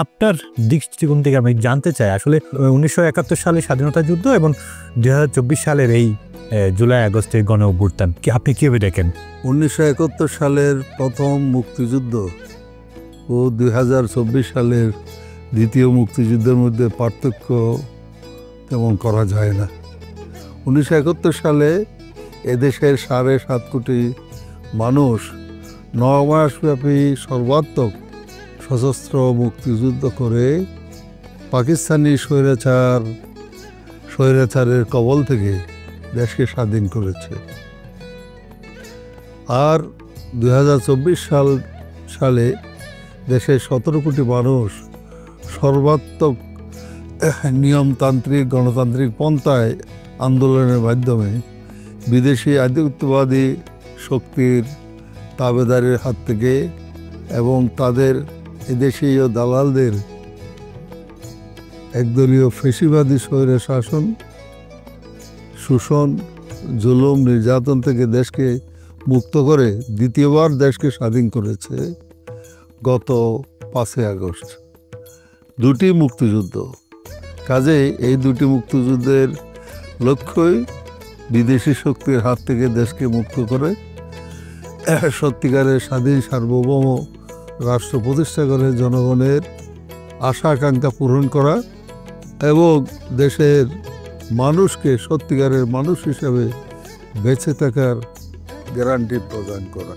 আপনার দৃষ্টিকোণ থেকে আমি জানতে চাই আসলে 1971 সালে স্বাধীনতা যুদ্ধ এবং 2024 সালের এই জুলাই আগস্টের গণ অভ্যুত্থান কি আপনি কিভাবে দেখেন? 1971 সালের প্রথম মুক্তিযুদ্ধ ও 2024 সালের দ্বিতীয় মুক্তিযুদ্ধের মধ্যে পার্থক্য তেমন করা যায় না। 1971 সালে এদেশের 7.5 কোটি মানুষ 9 মাসব্যাপী সর্বাত্মক সশস্ত্র মুক্তিযুদ্ধ করে পাকিস্তানি স্বৈরাচারের কবল থেকে দেশকে স্বাধীন করেছে। আর 2024 সালে দেশের 17 কোটি মানুষ সর্বাত্মক নিয়মতান্ত্রিক গণতান্ত্রিক পন্থায় আন্দোলনের মাধ্যমে বিদেশি আধিপত্যবাদী শক্তির তাবেদারের হাত থেকে এবং তাদের এদেশীয় দালালদের একদলীয় ফ্যাসিবাদী স্বৈর শাসন শোষণ জুলুম নির্যাতন থেকে দেশকে মুক্ত করে দ্বিতীয়বার দেশকে স্বাধীন করেছে গত 5 আগস্ট। দুটি মুক্তিযুদ্ধ, কাজেই এই দুটি মুক্তিযুদ্ধের লক্ষ্যই বিদেশি শক্তির হাত থেকে দেশকে মুক্ত করে সত্যিকারের স্বাধীন সার্বভৌম রাষ্ট্র প্রতিষ্ঠা করে জনগণের আশা আকাঙ্ক্ষা পূরণ করা এবং দেশের মানুষকে সত্যিকারের মানুষ হিসেবে বেঁচে থাকার গ্যারান্টি প্রদান করা।